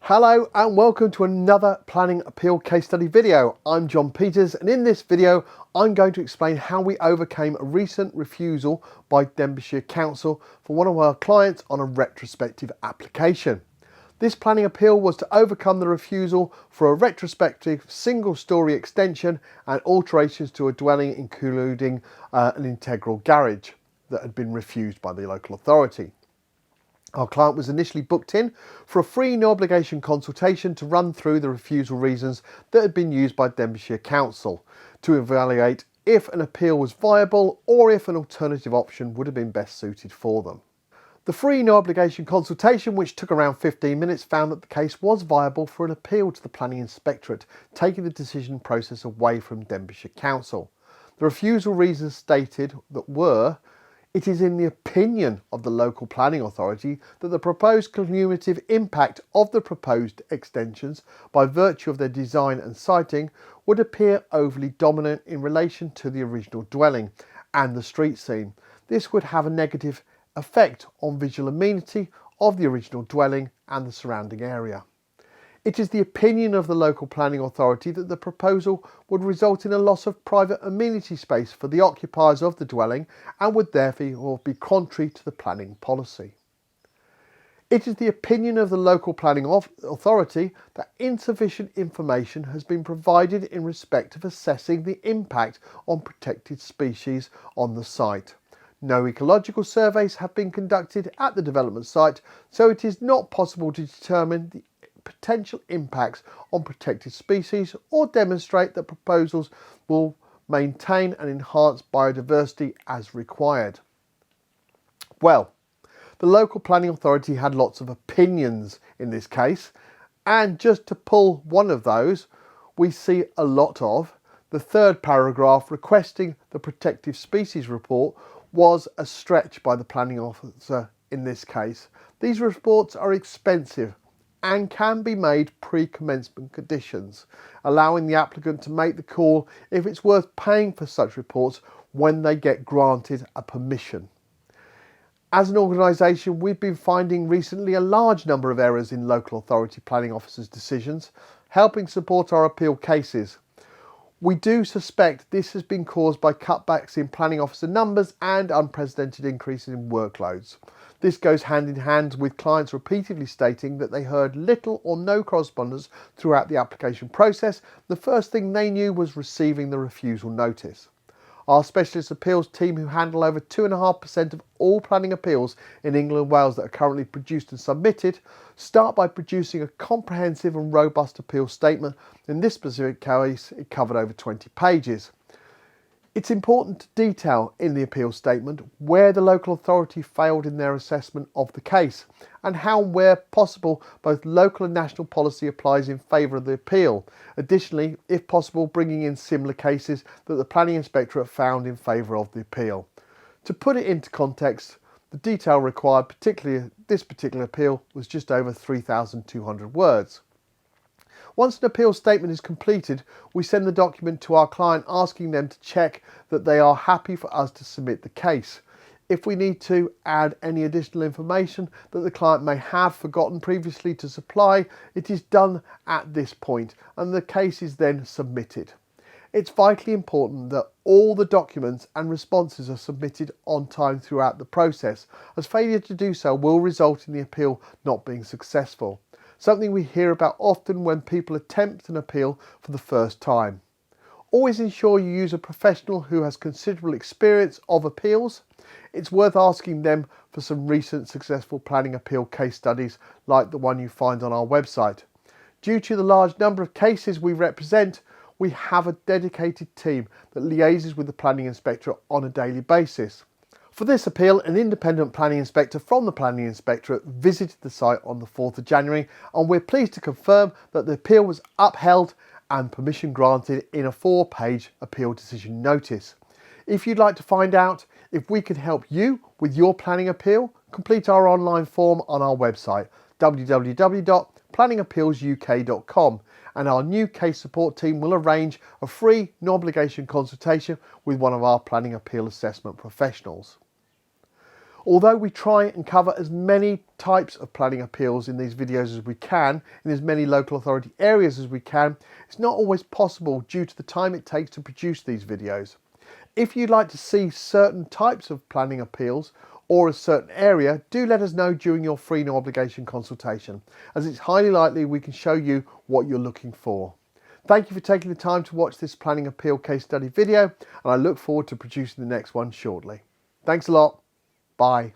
Hello and welcome to another planning appeal case study video. I'm John Peters, and in this video I'm going to explain how we overcame a recent refusal by Denbighshire Council for one of our clients on a retrospective application. This planning appeal was to overcome the refusal for a retrospective single storey extension and alterations to a dwelling including an integral garage that had been refused by the local authority. Our client was initially booked in for a free no obligation consultation to run through the refusal reasons that had been used by Denbighshire Council to evaluate if an appeal was viable or if an alternative option would have been best suited for them. The free no obligation consultation, which took around 15 minutes, found that the case was viable for an appeal to the Planning Inspectorate, taking the decision process away from Denbighshire Council. The refusal reasons stated that were: it is in the opinion of the local planning authority that the proposed cumulative impact of the proposed extensions by virtue of their design and siting would appear overly dominant in relation to the original dwelling and the street scene. This would have a negative effect on visual amenity of the original dwelling and the surrounding area. It is the opinion of the local planning authority that the proposal would result in a loss of private amenity space for the occupiers of the dwelling and would therefore be contrary to the planning policy. It is the opinion of the local planning authority that insufficient information has been provided in respect of assessing the impact on protected species on the site. No ecological surveys have been conducted at the development site, so it is not possible to determine the potential impacts on protected species or demonstrate that proposals will maintain and enhance biodiversity as required. Well, the local planning authority had lots of opinions in this case, and just to pull one of those, we see a lot of the third paragraph requesting the protective species report was a stretch by the planning officer in this case. These reports are expensive and can be made pre-commencement conditions, allowing the applicant to make the call if it's worth paying for such reports when they get granted a permission. As an organisation, we've been finding recently a large number of errors in local authority planning officers' decisions, helping support our appeal cases. We do suspect this has been caused by cutbacks in planning officer numbers and unprecedented increases in workloads. This goes hand in hand with clients repeatedly stating that they heard little or no correspondence throughout the application process. The first thing they knew was receiving the refusal notice. Our specialist appeals team, who handle over 2.5% of all planning appeals in England and Wales that are currently produced and submitted, start by producing a comprehensive and robust appeal statement. In this specific case, it covered over 20 pages. It's important to detail in the appeal statement where the local authority failed in their assessment of the case and how, where possible, both local and national policy applies in favour of the appeal. Additionally, if possible, bringing in similar cases that the Planning Inspectorate found in favour of the appeal. To put it into context, the detail required, particularly this particular appeal, was just over 3,200 words. Once an appeal statement is completed, we send the document to our client asking them to check that they are happy for us to submit the case. If we need to add any additional information that the client may have forgotten previously to supply, it is done at this point and the case is then submitted. It's vitally important that all the documents and responses are submitted on time throughout the process, as failure to do so will result in the appeal not being successful. Something we hear about often when people attempt an appeal for the first time. Always ensure you use a professional who has considerable experience of appeals. It's worth asking them for some recent successful planning appeal case studies like the one you find on our website. Due to the large number of cases we represent, we have a dedicated team that liaises with the Planning Inspectorate on a daily basis. For this appeal, an independent planning inspector from the Planning Inspectorate visited the site on the 4th of January, and we're pleased to confirm that the appeal was upheld and permission granted in a 4-page appeal decision notice. If you'd like to find out if we can help you with your planning appeal, complete our online form on our website www.planningappealsuk.com, and our new case support team will arrange a free no obligation consultation with one of our planning appeal assessment professionals. Although we try and cover as many types of planning appeals in these videos as we can, in as many local authority areas as we can, it's not always possible due to the time it takes to produce these videos. If you'd like to see certain types of planning appeals or a certain area, do let us know during your free no obligation consultation, as it's highly likely we can show you what you're looking for. Thank you for taking the time to watch this planning appeal case study video, and I look forward to producing the next one shortly. Thanks a lot. Bye.